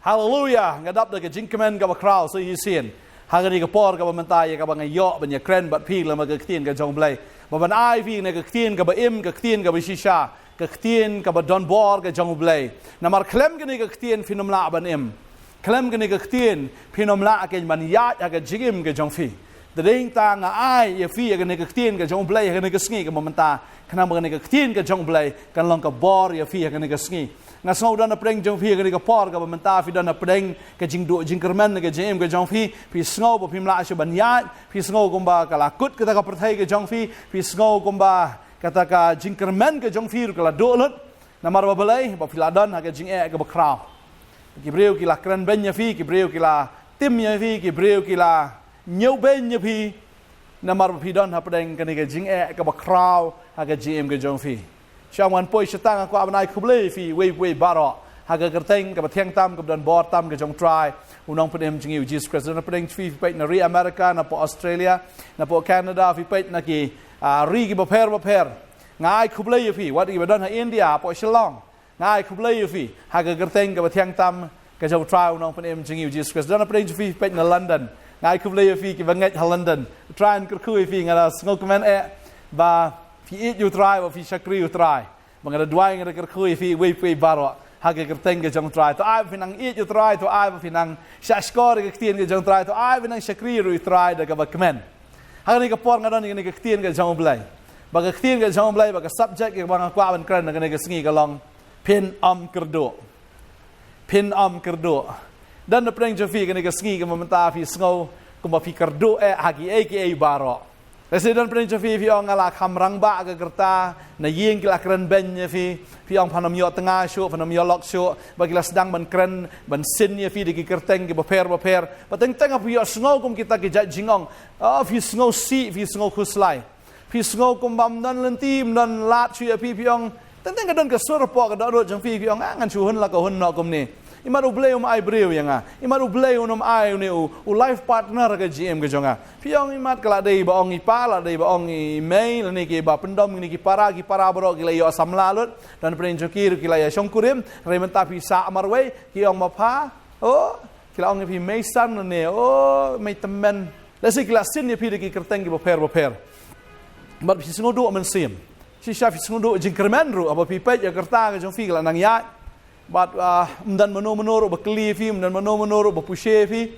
Hallelujah ngadap de ke jingkemen ka ba crowd so yisien hagani ka por ka ba mantai ka ba ngayo ban ya kren bat phi la ma ka tien ka jong blai ba ban ai phi ne ka tien ka ba im ka tien ka ba shisha ka tien ka ba don bor ka jong blai na mar klem gani ka tien finom la ban im klem gani ka tien finom la ka ban ya ka jigim ka jong phi de ding ta nga ai ye phi ka ne ka tien ka jong blai ka ne ka sngi ka manta kana ma ne ka tien ka jong blai kan long ka bor ye phi ka ne ka sngi nga snow dan apreng jong phi ka por ka menta fi dan apreng ka jingdu jingkermen ka jem ka jong phi snow bo pimla shu ban ya phi snow kumba kala kut ka ka perthai ka jong phi snow kumba kata ka jingkermen ka jong phi ka la dolut na mar ba balai ba phi la dan ka jing e ka ba kraw ki breu ki la kran ben ya phi ki breu ki la tim ya phi ki breu ki la nyeu ben ya phi na mar ba phi dan apreng ka jing e ka ba kraw ka jem ka jong phi Shang wan poi shatang ko abanai khuble fi we baro haga kerteng ka batheng tam ka dan bor tam ka jong try unong pedem jingiu Jesus Christ na pedeng fi pet na ri America na po Australia na po Canada fi pet na ki ri ki baper ngai khuble fi wat ki badan ha India po Shillong ngai khuble fi haga kerteng ka batheng tam ka jong try unong pedem jingiu Jesus Christ dan pedeng fi pet na London ngai khuble fi ki banget ha London try an kurkhui fi ngara sngokemen e ba Fi eat you try or fi shakri you try. Bang ada dua yang ada kerkhui fi we baro. Haga kerteng ke jong try. To ai finang eat you try to ai finang shashkor ke tien ke jong try to ai finang shakri you try da ka bakmen. Haga ni ka por ngadon ni ke tien ke jong blai. Ba ke tien ke jong blai ba ka subject ke bang kwa ban kran ke ke sngi ka long pin kyrduh. Pin kyrduh. Dan na preng jo fi ke sngi ke mamenta fi sngo ko ba fi kyrduh hagi aka baro. Residen Prince fi ong ala kamrang ba ka kerta na ying kila kren ben ye fi ong phanom yo tengah shu phanom yo lok shu bagila sedang ban kren ban sin ye fi di kerteng ki baper pateng teng apu yo sngo kum kita ki jat jingong fi sngo si fi sngo khuslai fi sngo kum bam dan lentim dan lat shu ye fi ong teng ka don ka sur po ka do jong fi ong ngan chu hun la ka hun no kum ni Imaru bleu ai breu yang imaru bleu nom ai ni u life partner ke GM ke jonga piong imat kala dei ba ong ipa la dei ba ong i mail ni ke ba pendom ni ki para bro ki la yo samla lut dan pren jokir ki la ya Nongkhryiem rementa pi sa amarwe ki ong ma pha ki la ong pi meisan ne mei temen la si ki la sin ni pi ki kerteng ki baper mat pi singodo men sim si sha pi singodo jingkermen ru apa pi pet ya kerta ke jong fi la nang ya But dan menoro bakli fi dan menoro bapushe fi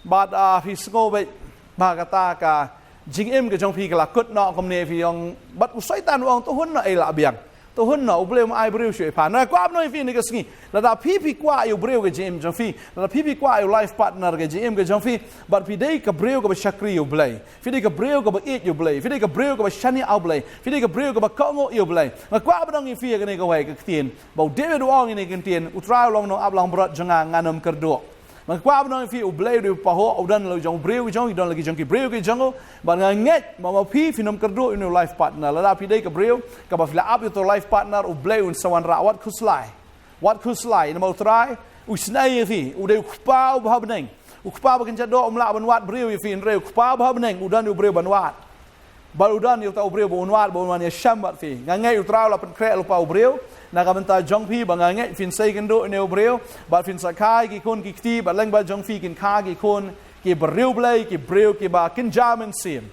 but fi sko be ba kata ka jing em ke jong fi kala kut no kom ne fi ong but usai tan ong to hun no ai la biang to hun no uble ai breu shwe pa na kwa no fi ni ke sngi la da pi kwa yu breu ke jim jong fi la pi kwa yu life partner ke jim ke jong fi but pi dei ka breu ke shakri yu blai fi dei ka breu ke eat yu blai fi dei ka breu ke shani au blai fi dei ka breu ke kongo yu blai ma kwa bang fi ke ne ka wai ke tien ba David wong ni ke tien utra long no ablang brat jonga nganom kyrduh ma kwa bang fi u blai du pa ho udan lo jong breu jong don lagi jong ki breu ke jongo ba nget ma pi finom kyrduh in life partner la pi dei ka breu ka ba fila up to life partner u blai un sawan rawat khuslai na mau try u snai fi u dei khpau ba beneng u khpau ba kan jado umla ban wat breu fi in reu khpau ba beneng udan u breu ban wat ba udan yu ta u breu bon wat ya shambat fi ngai u trau la pen kre lu pa u breu na ka benta jong phi ba ngai fin sai kan do ne u breu ba fin sa kai ki kun ki ti ba leng ba jong phi kin kha ki kun ki breu blai ki breu ki ba kin jamen sim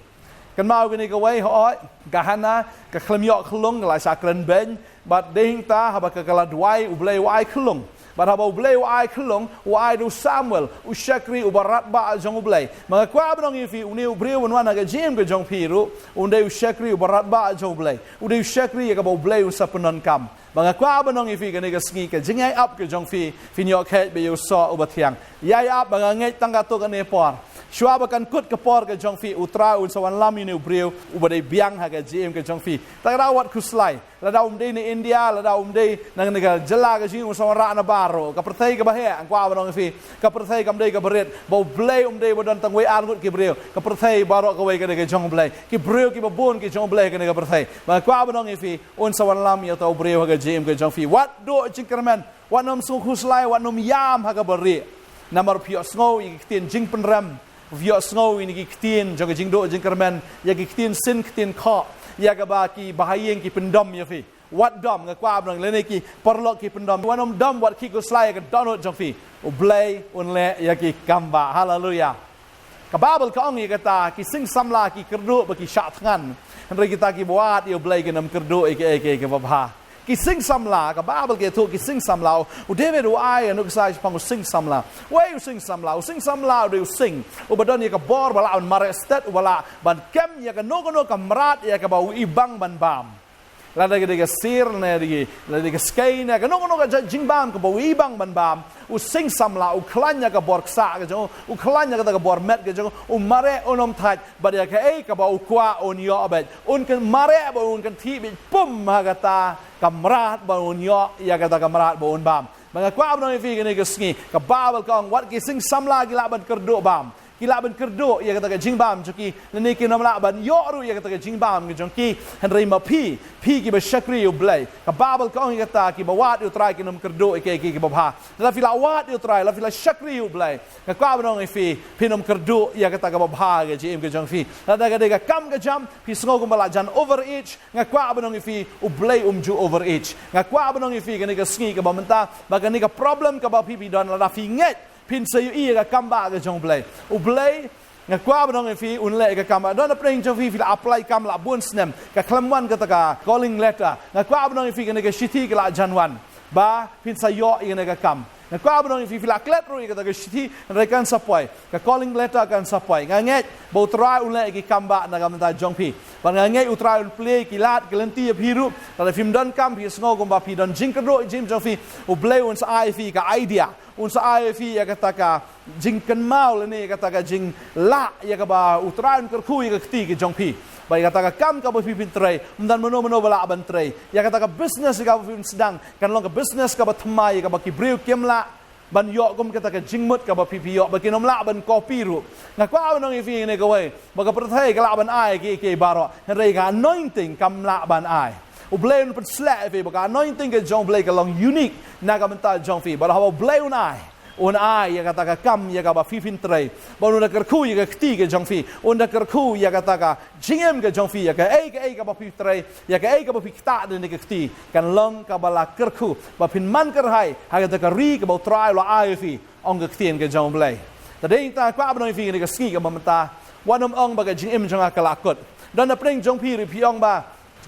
kan mau kan ka wai hoi ka hana ka khlem yo khlung la sa kren ben ba ding ta ha ba ka kala dwai u blai wai khlung ba ha ba u blai wai khlung wai du Samuel u shakri u barat ba jong u blai ma kwa brong fi u ne u breu wan na ka jem ka jong phi ru u dei u shakri u barat ba jong u blai u dei u shakri ka ba u blai u sapunon kam ba kwa brong fi ka ne ka sngi ka jingai up ka jong phi nyo khet be u so u ba thiang yai up ba ngai tang ka to ka ne por Shua bakan kut ke por ke jong fi utra un sawan lam ni breu u badai biang ha ke jim ke jong fi ta rawat khuslai la da dei ni India la da dei nang nega jela ke jing sawan ra na baro ka perthai ke bahe ang kwa banong fi ka perthai kam dei ka beret bo blei dei bodan tang we an gut ke breu ka perthai baro ka we ke jong blei ki breu ki babon ki jong blei ke ne ka perthai ba kwa banong fi un sawan lam ya ta breu ha ke jim ke jong fi wat do jingkermen wat nom sung khuslai wat nom yam ha ka bari namar pio sngo i tin jing penram Vio snow ini ki tien jong jing do jing kermen ya ki tien sin tien kha ya ka ba ki bahayeng ki pendom ya fi wat dom nga kwa bang le ki perlo ki pendom wanom dom wat ki ko slai ka donot jong fi u blai un le ya ki kamba haleluya ka babel ka ong kata ki sing samla ki kyrduh ba ki shat ngan henry kita ki buat yo blai ki nam kyrduh ke babha ki sing samla ka babel ke tu ki sing samla u David u ai anu sai pang sing samla we u sing samla u sing u badon ya ka bor bala un marestet u bala ban kem ya ka no kamrat ya ka ba u ibang ban bam la de sir ne de skei ne ka no ka jing bam ka ba u ibang ban bam u sing samla u klanya ka bor ksa ka jo u klanya ka bor met ka jo u mare onom thaj ba ya ka ka ba u kwa on yo abet un kan mare ba un kan thi bi pum ha ka ta kamrat ba un yo ya ka ta kamrat ba un bam mga kwa ba no fi ka ne ka ski ka babel ka wat ki sing samla gila ban kyrduh bam kila ban kyrduh ya kata jing bam joki nani ki namla ban yo ru ya kata jing bam ki joki henry ma pi ki ba shakri u blai ka babel ka ong kata ki ba wat u try ki nam kyrduh ki ba bha la fila wat u try la fila shakri u blai ka kwa ban ong fi pinam kyrduh ya kata ka ba bha ki jim ki jong fi la da ga kam ga jam pi sngo ko bala jan over each nga kwa ban ong fi u blai ju over each nga kwa ban ong fi ka ski ka ba menta ba ka ni ka problem ka ba pi don la fi nget pin sayu ka kamba ka jong blai u blai nga kwa banong fi unle ka kamba don preng jong fi la apply kam la bun snem ka klamwan ka ta calling letter nga kwa banong fi ka shiti ka la janwan ba pin sayo ka kam nga kwa banong fi la klet ru ka ta shiti rekan sapoi ka calling letter kan sapoi nga nget bo try unle ki kamba na kam ta jong fi ban nga nget u try un play ki lat gelenti pi ru ta film don kam pi sngo ko ba pi don jing ka ro jim jong fi u blai un sa fi ka idea unsa IFI ya kataka jing kan mau le kataka jing la ya ka ba utran kerku ya kti ke jongpi ba ya kataka kam ka ba pipin tray dan mono bala ban tray ya kataka business ka ba pipin sedang kan long ka business ka ba thamai ka ba ki breu kem la ban yo kom kataka jing mut ka ba pipi yo ba ki nom la ban kopi ru na kwa nong ifi ne ka we ba ka prathai ka la ban ai ke baro re ka anointing kam la ban ai u blai un pen slap fi ba anointing ke jong blai ka long unique na ka mental jong fi ba ha blai un ai ya kata ka kam ya ka ba fifin tray ba un ka khu ya ka kti ke jong fi un ka khu ya kata ka jingem ke jong fi ya ka ka ba fi tray ya ka ba fi kta de ne ka kti kan long ka ba la ker khu ba pin man ker hai ha ka ka ri ka ba try lo ai fi ong ka ktien ke jong blai ta dei ta kwa ba no fi ne ka ski ka ba mata wanom ong ba ka jingem jong ka la kot dan na preng jong pi ri pi ong ba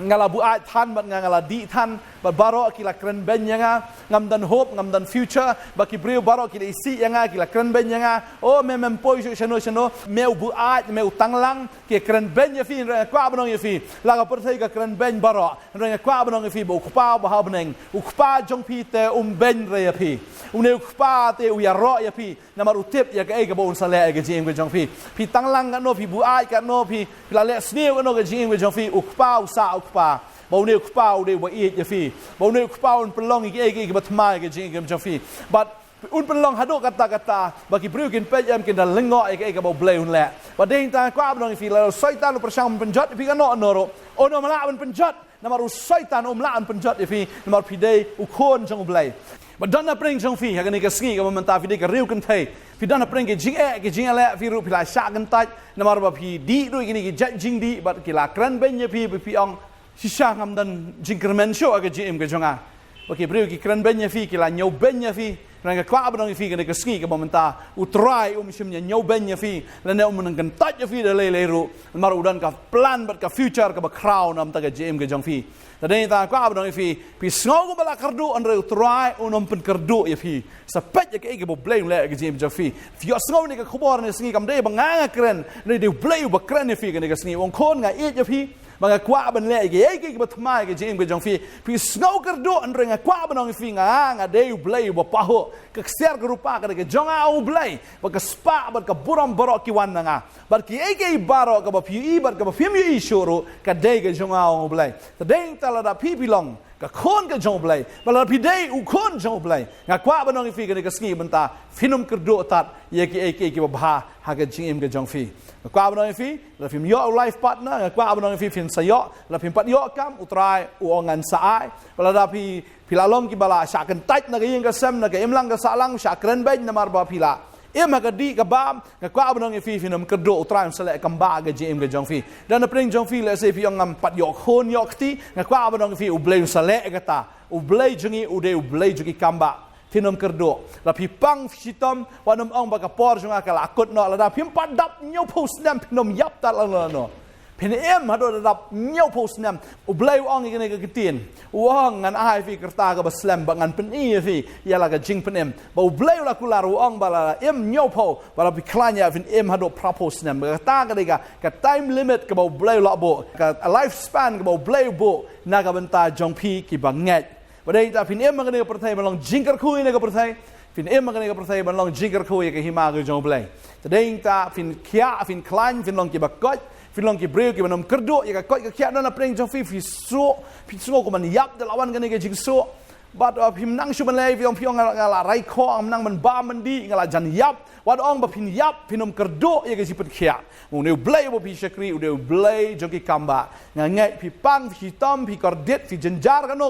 ngala bu ai than bat ngala di than bat baro kila kren ben yanga ngam dan hope ngam dan future ba ki breu baro kila isi yanga kila kren ben yanga o mem poi shano meu bu ai meu tanglang ke kren ben ya fi kwa banong ya fi la ka perthai ka kren ben baro re kwa banong ya fi bu khpa ba ha beneng u khpa jong pi te ben re ya fi u ne khpa te u ya ro ya fi namar utip ya ka ba un sale ga jing jong pi tanglang ka no pi bu ai ka no pi la le sneu no ga jing jong fi u khpa u sa pa bau ne khpa u de wa e ya fi bau ne khpa un pelong ki ba thmai ke jing jong fi but un pelong hado kata ba ki breu kin pe yam kin da lengo ka bau blai un le ba ding ta kwa ba fi la saitan lu persam penjat pi ka no noro ono mala un penjat namar u saitan la un penjat fi namar pi de u khon jong blai ba dana preng jong fi ha ka ni ka ski ka manta fi de ka riu kan thai fi dana preng ke jing le fi ru pi la sha kan tai namar ba fi di ru ki jing di ba ki la kran ben ye pi ong sisa ngam dan jingkermen show aga jim ke jonga oke breu ki kran ben ye fi ki la nyau ben ye fi ranga kwa ba fi ka ski ka momenta u try sim nya nyau ben ye fi la ne kan tat ye fi de le ru mar udan ka plan bat ka future ka ba crown am ta ga jim ke jong fi ta dei ta kwa ba fi pi sngo ko bala kardu an re try pen kardu ye fi sa pet ye ke bo blame le ga jim jong fi yo sngo ni ka khubor ni sngi kam de ba nga kren ne de blame ba kren ye fi ka sngi wong khon nga ye fi mga kwa ban le ge ba thmai ge jim ge jong fi pi snow kardu an renga kwa ban fi nga de blai ba pa ho ka ser ka rupa ka ge jong au blai ba ka spa ba ka buram baro ki wan nga ba ki ge baro ka ba pi ba ka ba fim yi shuru ka de ge jong au blai ta ding ta la da pi bilong ka khon ka jong blai ba la pi de u khon jong blai nga kwa ban fi ge ski banta finum kardu tat ye ki ba bha ha ge jim ge jong fi kwa ba fi la phim yo life partner kwa ba fi fin sa yo la phim pat yo kam utrai u ongan saai bala da pi la long ki bala sha kan tait na ge ka sem na ge im lang ka sa lang sha kren ben na mar ba pi la magadi ka bam ka kwa abnong fi finam kerdo utrai sele kamba ga jim ga jong fi dan na pring jong fi le se fi ngam pat yok khon yok ti ka kwa abnong fi ublei sele ga ta ublei jungi ude ublei jugi kamba finam kerdo la pi pang fitom wanam ong ba ka por junga ka lakut no la da pim padap nyo pos nam finom yap ta la no Phin hado dap nyau pos nam ublei ong ngene ka kitin wong ngan ai fi kerta ka baslam bangan pen fi ya la ka jing pen ba ublei la kula ong bala nyau po bala bi klanya fin hado propose nam ka ta ka time limit ka ba ublei la bo ka life span ka ba ublei bo na ka banta jong pi ki banget ba dei ta phin ngene ka perthai balong jingkar khu ne ka perthai Phin ngene ka perthai balong jingkar khu ka hima ka jong blei tadeng ta phin khia phin klan phin long ki ba kot Filong ki breu ki manom kyrduh ya ka koi ka kya na preng jong fi so ko man yap de lawan gane ke jing so but him nang shu man lei fiong ngala rai kho am nang man ba man di ngala jan yap wad ong ba phin yap phinom kyrduh ya ke sipet khya mu ne blai bo pi shakri u de blai jong ki kamba ngai pi pang pi tom pi kordet pi jenjar kano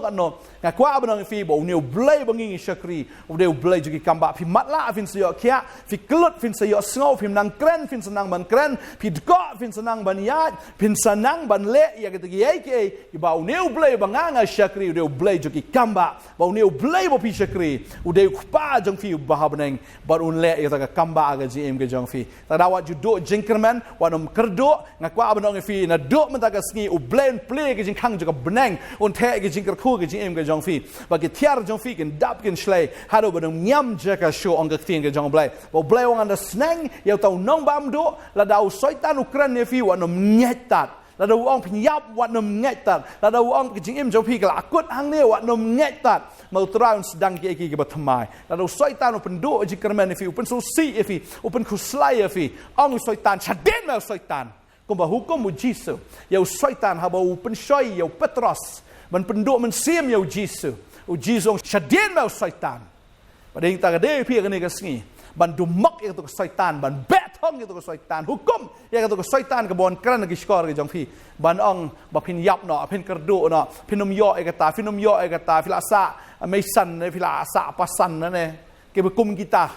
nga kwa ba nang fi bo ne blai ba ngi shakri u de blai jong ki kamba pi matla fin se yo khya fi klut fin se yo sngo fi nang kren fin senang ban kren pi dko fin senang ban yat fin senang ban le ya ke gi ai ke ba ne blai ba nga shakri u de blai jong ki kamba ba ne blai bo pi shakri u de pa jong fi ba ha baneng ba un le ya ka kamba aga GM ke jong fi ta da wat ju do jinkerman wanom kyrduh ngakwa abnong fi na do man ta ka sngi u blend play ke jing khang ju ka benang un the ke jingker khu ke GM ke jong fi ba ke tiar jong fi ken dap ken shlei hado ba nyam je ka show ong ke ting ke jong blai ba blai ong an da snang ya tau nong bam do la dau soitan ukran ne fi wanom nyetat la dau ong pin yap wanom nyetat la dau ong ke jing jong fi ka akut hang ne wanom nyetat mau terang sedang ki batamai lalu syaitan open do jikerman fi open susi fi open kuslai fi ong syaitan chaden mau syaitan kumba hukum mu jisu ya syaitan haba open syai ya petros man penduk man sim ya jisu u jisu chaden mau syaitan pada yang tak ada pi kene kasngi ban dumak ya tu syaitan ban betong ya tu syaitan hukum ya tu syaitan ke bon kran ke skor ke jong fi ban ong ba phin yap no phin kyrduh no phinom yo e kata phinom yo e kata filasa mai san ne filasa pasan ne ke bekum kita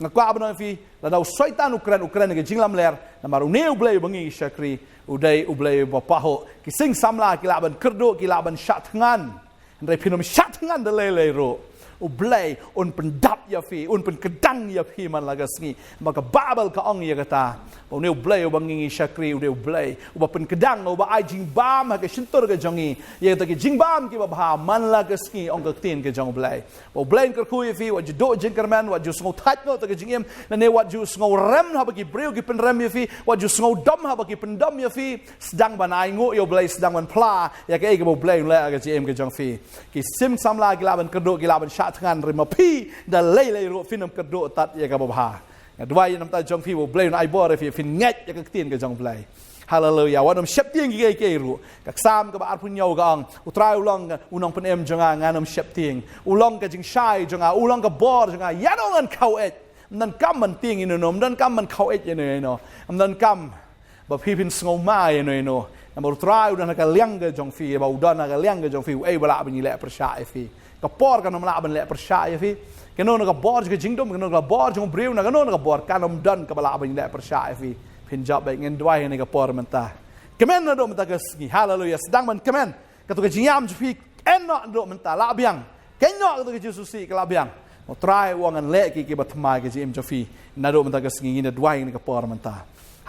ngakwa abno fi la dau syaitan ukran ke jinglam ler na maru neu blai bangi shakri udai ublai bapaho ki sing samla ki la ban kyrduh ki la ban shat ngan ndai phinom shat ngan de lei ro ublai un pendap ya fi un pen kedang ya fi man laga sngi maka babal ka ong ya kata o ne ublai o bangi shakri u de ublai u pen kedang o ba ai jing bam ha ke shintor ke jongi ya ta ke jing bam ki ba bha man laga sngi ong ka tin ke jong ublai o ublai ker khu ya fi wa ju do jing kerman wa ju sngo that no ta ke jing em na ne wa ju sngo rem ha ba ki breu ki pen rem ya fi wa ju sngo dom ha ba ki pen dom ya fi sedang ban ai ngo yo ublai sedang ban pla ya ke ke ublai la ke jing em ke jong fi ki sim samla ki la ban kerdo ki la ban tangan rima pi da lei lei ro finam kyrduh tat ya ka bha dwai nam ta jong fi bo blai ai bo re fi fin nget ya ka tin ka jong blai hallelujah wanam shep ting ge ke ru ka sam ka ba ar pun nyau ga ang utrai ulong unong pen em jonga nganam shep ting ulong ka jing shai jonga ulong ka bor jonga yanong an khau et nan kam man ting in nom dan kam man khau et ye no nan kam ba pi pin sngo ma ye no nam utrai udan ka liang ga jong fi ba udan ka liang ga jong fi ei bala ban le persha fi kapor kan namla ban le persya fi keno ka bor ke jingdom keno ka bor jong breu na keno ka bor kanom dan ka bala ban le persya fi pinjab baik ngen dwai ne ka por menta kemen na do menta kasgi hallelujah sedang man kemen ka to ke jiam fi enno do menta la biang kenno ka to ke susi ka la biang mo try wangan le ki batmai ke jim jofi na do menta kasgi ne dwai ne ka por menta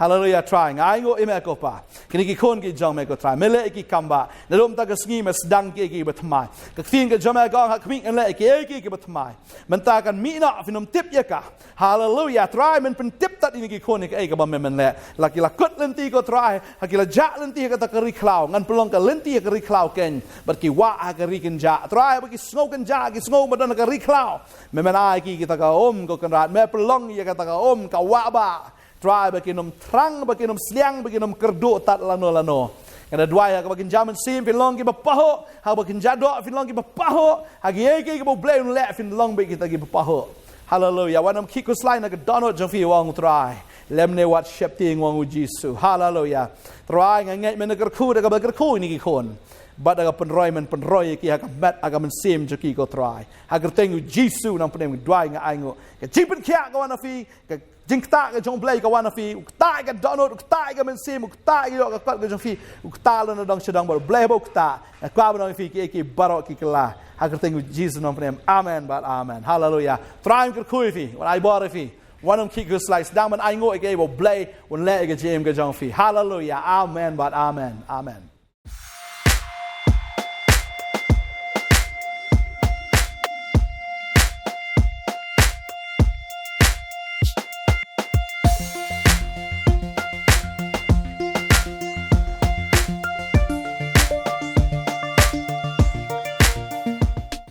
hallelujah trying ai ngo ime ko pa kini ki khon ki jong me ko try mele ki kamba na lom ta ka sngi mes dang ki batmai ka thin ka jama ga ha khming le ki batmai man ta kan mi na finom tip ya ka hallelujah try men pen tip tat ini ki khon ki ka ba men le laki la kut lenti ko try ha ki la ja lenti ka ta ka ri klau ngan pelong ka lenti ka ri klau ken bar ki wa ha ka ri ken ja try ba ki sngo ken ja ki sngo ma dan ka ri klau me men ai ki ta ka om ko kan rat me pelong ya ka ta ka om ka wa ba try baginom trang baginom sliang baginom kyrduh tat lano kada dwai ka bagin jaman sim fin long ki bapaho ha bagin jado fin long ki bapaho ha gi ki bo blai le fin long be kita ki bapaho hallelujah wanam kikus line ka donot jong fi wang try lemne wat shep ting wang jisu hallelujah try ngai men ka khu da ka ba khu ni ki khon bat aga penroy ki aga met aga mensim joki ko try aga tengu jisu nang penem dwai nga aingo ka jipen kya ka wana fi ka jingta ka jong blai ka wana fi ukta ka donot ukta ka mensim ukta yo ka kot ka jong fi ukta lo na dong sedang bol blai bo ukta ka kwa nang fi ki barok ki kala aga tengu jisu nang penem amen bat amen hallelujah try ka kui fi wan ai bor fi wanam ki go slice down man aingo ke bo blai wan le ka jem ka jong fi hallelujah amen bat amen amen